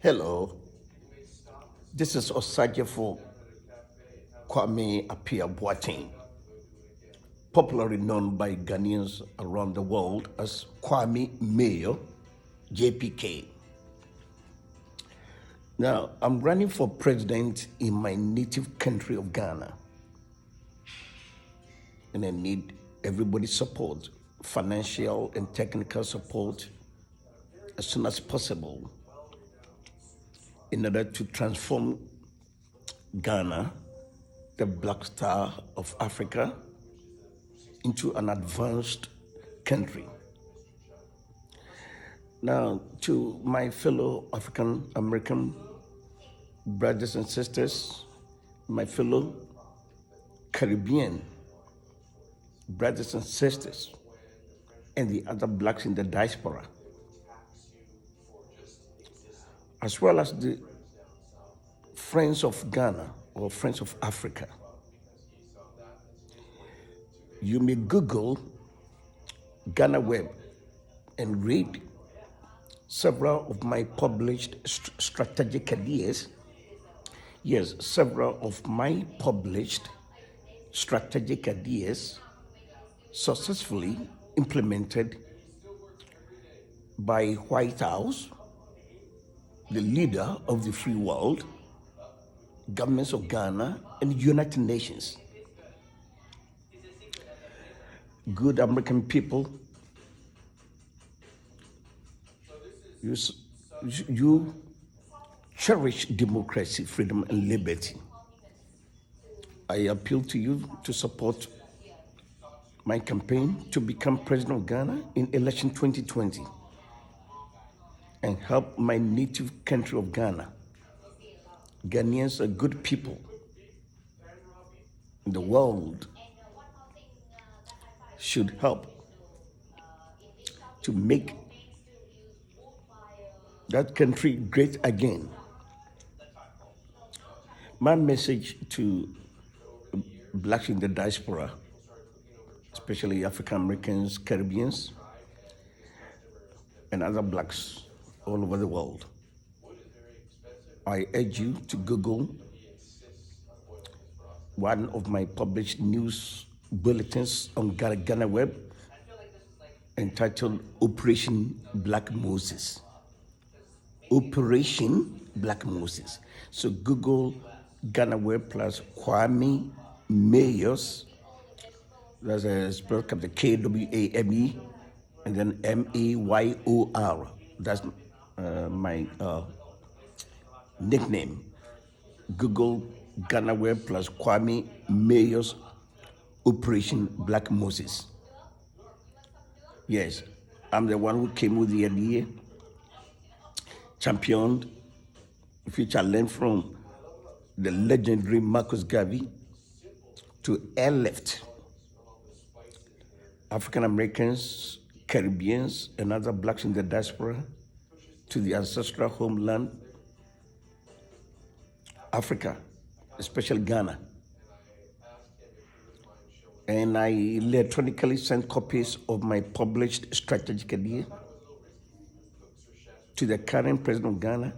Hello, this is Osajefo Kwame Appiah Boateng, popularly known by Ghanaians around the world as Kwame Mayo, JPK. Now, I'm running for president in my native country of Ghana, and I need everybody's support, financial and technical support, as soon as possible in order to transform Ghana, the black star of Africa, into an advanced country. Now, to my fellow African American brothers and sisters, my fellow Caribbean brothers and sisters, and the other blacks in the diaspora, as well as the friends of Ghana or friends of Africa. You may Google Ghana Web and read several of my published strategic ideas. Yes, several of my published strategic ideas successfully implemented by White House, the leader of the free world, governments of Ghana, and United Nations. Good American people, you cherish democracy, freedom, and liberty. I appeal to you to support my campaign to become president of Ghana in election 2020 and help my native country of Ghana. Ghanaians are good people. The world should help to make that country great again. My message to blacks in the diaspora, especially African Americans, Caribbeans, and other blacks all over the world, I urge you to Google one of my published news bulletins on Ghana Web entitled Operation Black Moses. Operation Black Moses. So Google Ghana Web plus Kwame Mayors, that's a spell of the KWAME, and then MAYOR. That's my nickname. Google Ghana Web plus Kwame Mayors Operation Black Moses. Yes, I'm the one who came with the idea, championed, which I learned from the legendary Marcus Garvey, to airlift African Americans, Caribbeans, and other blacks in the diaspora to the ancestral homeland, Africa, especially Ghana. And I electronically sent copies of my published strategic idea to the current president of Ghana,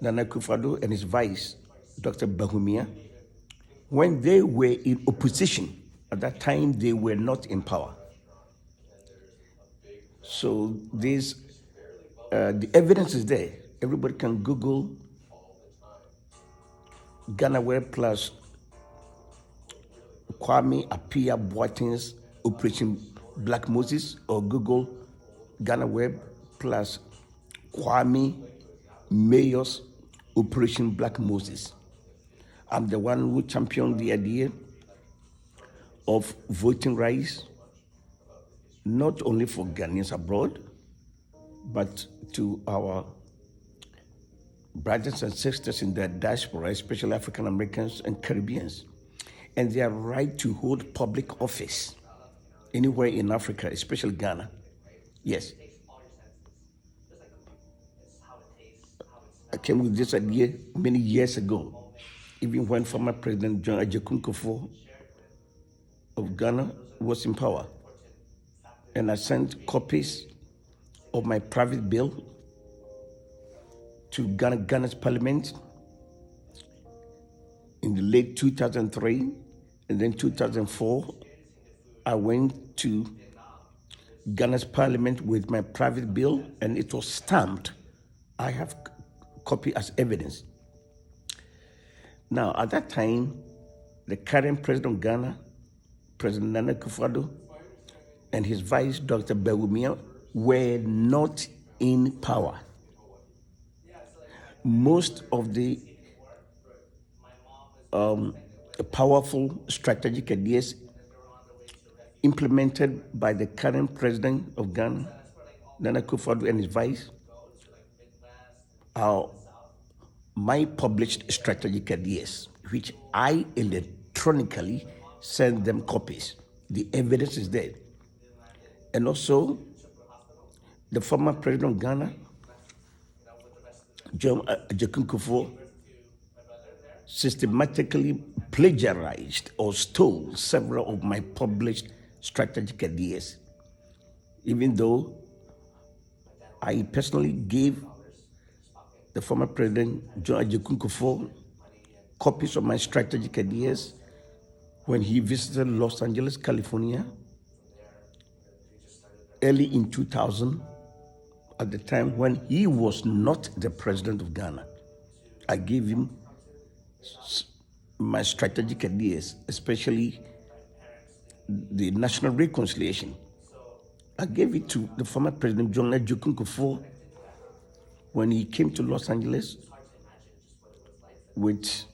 Nana Akufo-Addo, and his vice, Dr. Bawumia. When they were in opposition, at that time they were not in power. So this, the evidence is there. Everybody can Google Ghana Web plus Kwame Appiah Boateng's Operation Black Moses, or Google Ghana Web plus Kwame Mayors Operation Black Moses. I'm the one who championed the idea of voting rights, not only for Ghanaians abroad, but to our brothers and sisters in the diaspora, especially African Americans and Caribbeans, and their right to hold public office anywhere in Africa, especially Ghana. Yes. I came with this idea many years ago, even when former President John Ajay Kufuor of Ghana was in power. And I sent copies of my private bill to Ghana's parliament in the late 2003, and then 2004, I went to Ghana's parliament with my private bill, and it was stamped. I have copy as evidence. Now, at that time, the current president of Ghana, President Nana Akufo-Addo, and his vice, Dr. Bawumia, were not in power. Most of the powerful strategic ideas implemented by the current president of Ghana, Nana Akufo-Addo, and his vice are my published strategic ideas, which I electronically send them copies. The evidence is there. And also, the former president of Ghana, John Ajekun Kufuor, systematically plagiarized or stole several of my published strategic ideas, even though I personally gave the former president, John Ajekun Kufuor, copies of my strategic ideas when he visited Los Angeles, California, early in 2000, at the time when he was not the president of Ghana. I gave him my strategic ideas, especially the national reconciliation. I gave it to the former president, John Ajekun Kufuor, when he came to Los Angeles with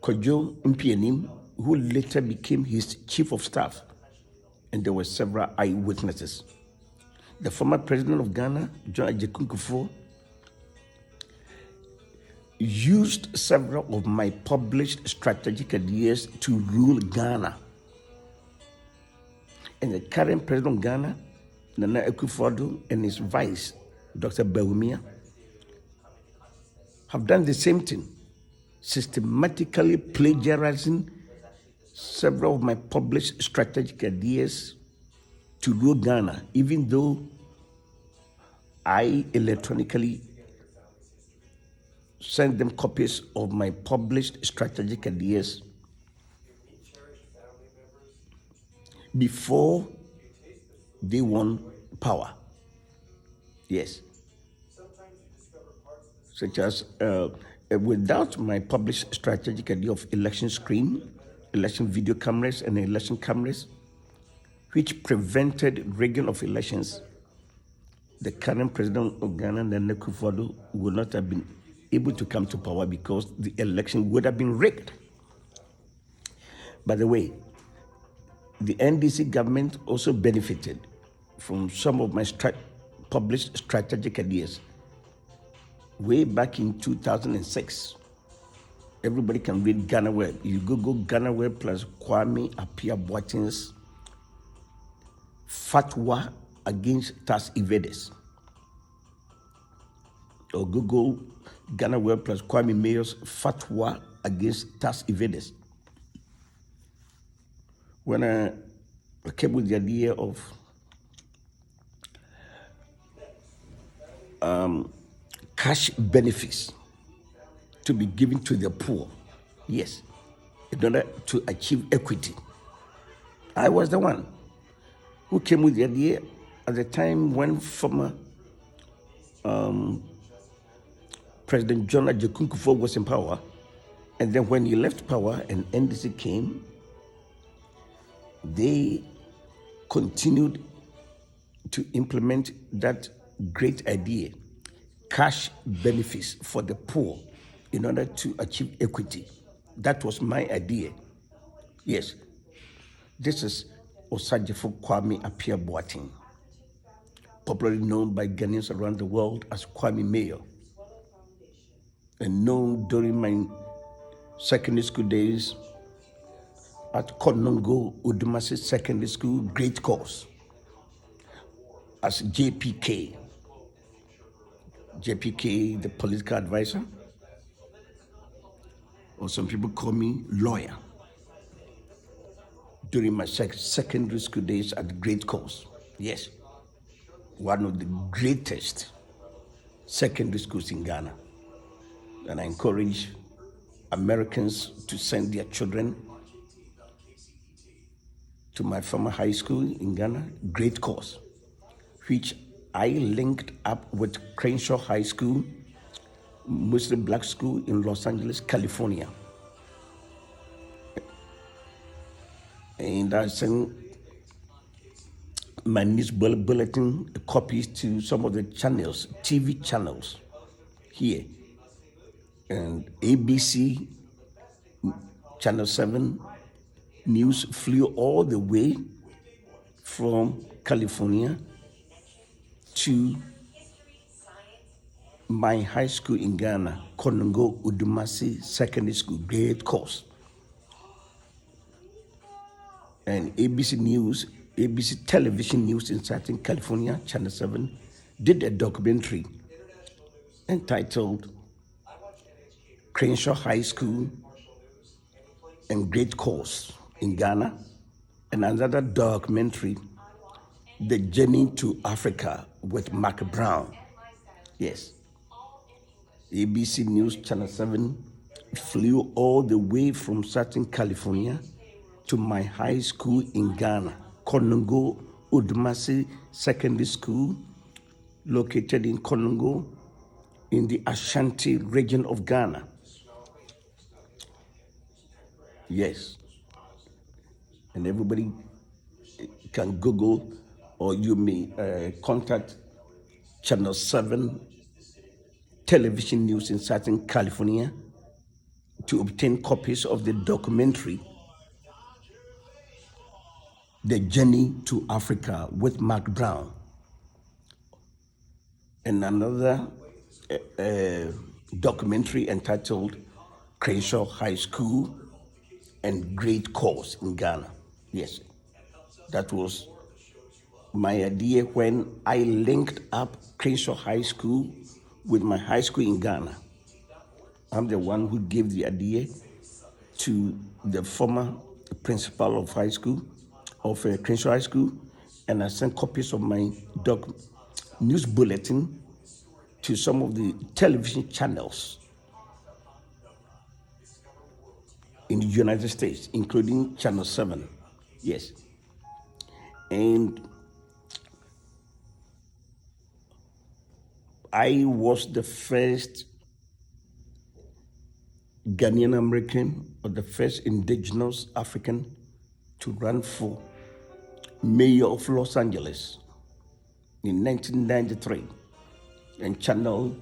Kojo Mpianim, who later became his chief of staff, and there were several eyewitnesses. The former president of Ghana, John Ajekun Kufuor, used several of my published strategic ideas to rule Ghana. And the current president of Ghana, Nana Akufo-Addo, and his vice, Dr. Bawumia, have done the same thing, systematically plagiarizing several of my published strategic ideas to rule Ghana, even though I electronically sent them copies of my published strategic ideas before they won power. Yes. Such as without my published strategic idea of election screen, election video cameras, and election cameras, which prevented rigging of elections, the current president of Ghana, Nana Akufo-Addo, would not have been able to come to power because the election would have been rigged. By the way, the NDC government also benefited from some of my published strategic ideas. Way back in 2006, everybody can read Ghana Web. You Google Ghana Web plus Kwame Appiah-Boateng's fatwa against tax evaders, or Google Ghana Web plus Kwame Mayor's fatwa against tax evaders. When I came with the idea of cash benefits to be given to the poor, yes, in order to achieve equity, I was the one who came with the idea at the time when former President John Ajekun Kufuor was in power. And then when he left power and NDC came, they continued to implement that great idea, cash benefits for the poor in order to achieve equity. That was my idea. Yes, this is Osagyefo Kwame Appiah-Boateng, popularly known by Ghanaians around the world as Kwame Mayor, and known during my secondary school days at Konongo Udumasi Secondary School, great course, as JPK. JPK, the political advisor, or some people call me lawyer, during my secondary school days at the great course. Yes, one of the greatest secondary schools in Ghana. And I encourage Americans to send their children to my former high school in Ghana, Great Course, which I linked up with Crenshaw High School, Muslim Black School in Los Angeles, California. And I sent my news bulletin copies to some of the channels, TV channels here. And ABC, Channel 7 News flew all the way from California to my high school in Ghana, Konongo Udumasi Secondary School, Great Course. And ABC News, ABC Television News in Southern California, Channel 7, did a documentary entitled Crenshaw High School and Great Course in Ghana, and another documentary, The Journey to Africa with Mark Brown. Yes. ABC News Channel 7 flew all the way from Southern California to my high school in Ghana, Konongo Udumasi Secondary School, located in Konongo in the Ashanti region of Ghana. Yes. And everybody can Google, or you may contact Channel 7 Television News in Southern California to obtain copies of the documentary, The Journey to Africa with Mark Brown. And another documentary entitled Crenshaw High School and Great Course in Ghana. Yes, that was my idea when I linked up Crenshaw High School with my high school in Ghana. I'm the one who gave the idea to the former principal of high school, of Crenshaw High School, and I sent copies of my news bulletin to some of the television channels in the United States, including Channel 7. Yes. And I was the first Ghanaian American, or the first indigenous African to run for mayor of Los Angeles in 1993. And Channel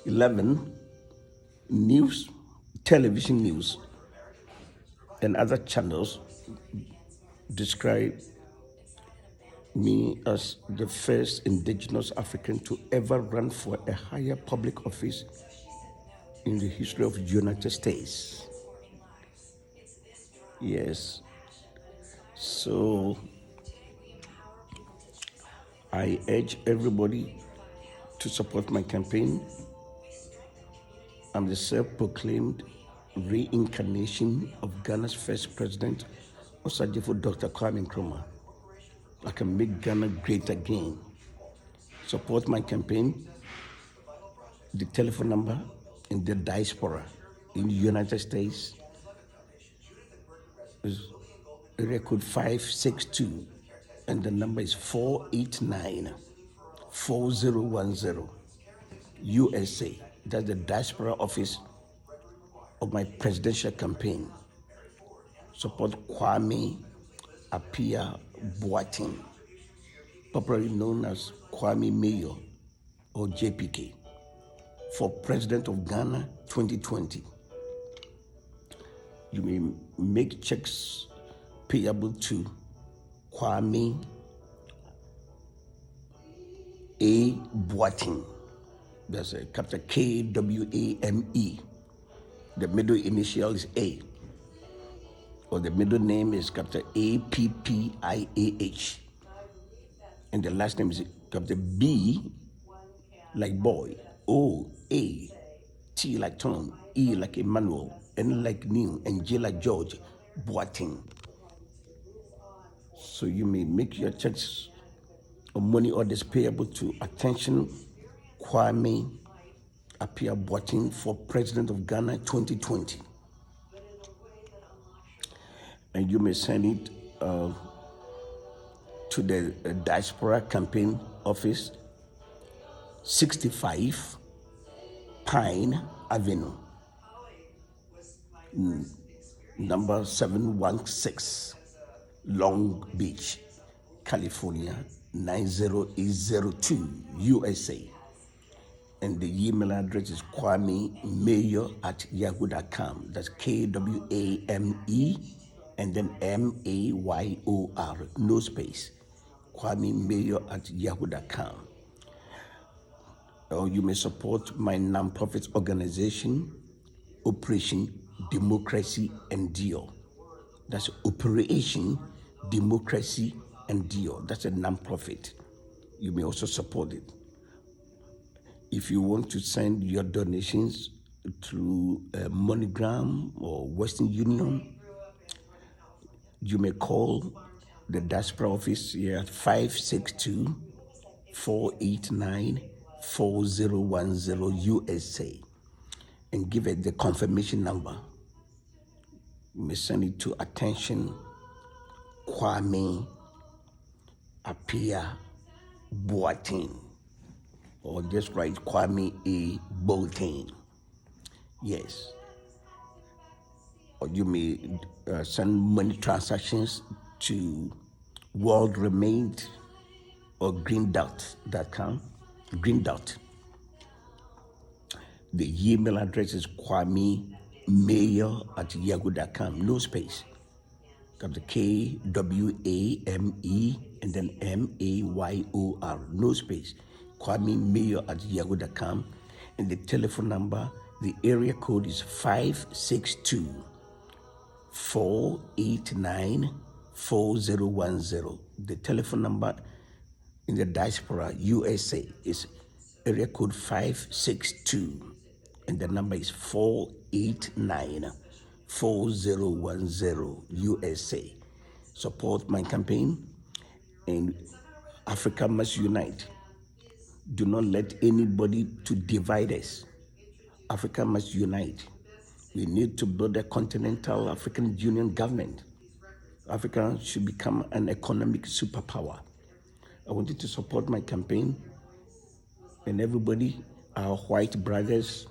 11 News, Television News, and other channels describe me as the first indigenous African to ever run for a higher public office in the history of the United States. Yes. So I urge everybody to support my campaign. I'm the self-proclaimed reincarnation of Ghana's first president, Osagyefo Dr. Kwame Nkrumah. I can make Ghana great again. Support my campaign. The telephone number in the diaspora in the United States is area code 562, and the number is 489-4010, USA. That's the diaspora office of my presidential campaign. Support Kwame Appiah Boateng, popularly known as Kwame Mayor or JPK, for President of Ghana 2020. You may make checks payable to Kwame A. Boateng. That's a capital Kwame. The middle initial is A, or the middle name is capital Appiah, and the last name is capital B like boy, O, A, T like Tom, E like Emmanuel, N like Neil, and J like George, Boateng. So you may make your checks or money orders payable to attention Kwame Appiah Boateng for President of Ghana 2020. And you may send it to the Diaspora Campaign Office, 65 Pine Avenue, number 716, Long Beach, California, 90802, USA. And the email address is kwame@yahoo.com. That's KWAME and then MAYOR, no space. kwame@yahoo.com. Or you may support my nonprofit organization, Operation Democracy Endure. That's Operation Democracy Endure. That's a nonprofit. You may also support it. If you want to send your donations through MoneyGram or Western Union, you may call the Diaspora office here at 562-489-4010 USA and give it the confirmation number. You may send it to attention Kwame Appiah Boateng, or just write Kwame A. Boateng. Yes. Or you may send money transactions to World Remained or GreenDot.com. Green Dot. The email address is kwame@yahoo.com. No space. Got the KWAME and then MAYOR. No space. kwame@yahoo.com. And the telephone number, the area code is 562-489-4010. The telephone number in the Diaspora USA is area code 562, and the number is 489-4010 USA. Support my campaign, and Africa must unite. Do not let anybody to divide us. Africa must unite. We need to build a continental African Union government. Africa should become an economic superpower. I want you to support my campaign, and everybody, our white brothers,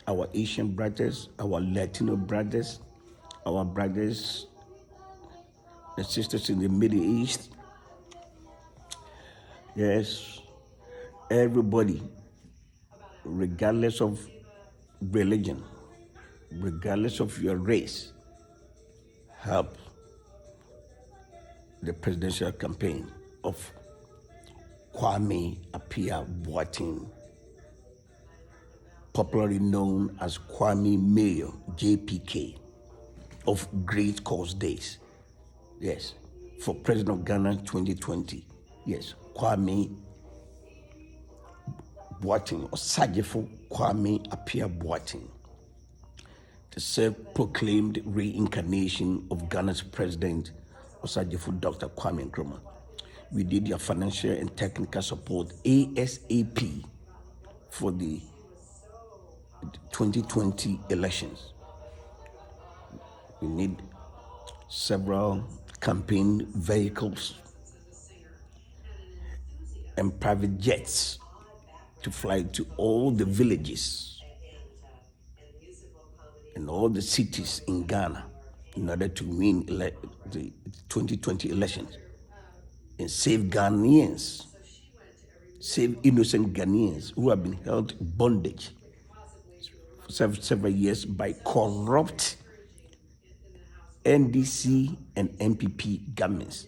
our Asian brothers, our Latino brothers, our brothers and sisters in the Middle East. Yes, everybody, regardless of religion, regardless of your race, help the presidential campaign of Kwame Appiah Boateng, popularly known as Kwame Mayor, JPK, of Great Cause Days. Yes, for President of Ghana 2020. Yes, Kwame Boateng, or Sajifo Kwame Appiah Boateng, the self-proclaimed reincarnation of Ghana's president, Osajifo Dr. Kwame Nkrumah. We need your financial and technical support ASAP for the 2020 elections. We need several campaign vehicles and private jets to fly to all the villages and all the cities in Ghana in order to win the 2020 elections and save Ghanaians, save innocent Ghanaians who have been held bondage for several years by corrupt NDC and MPP governments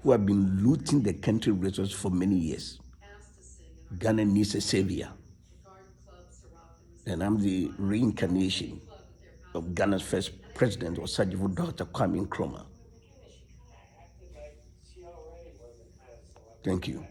who have been looting the country resources for many years. Ghana needs a savior. And I'm the reincarnation of Ghana's first president, Osajifo Dr. Kwame Nkrumah. Thank you.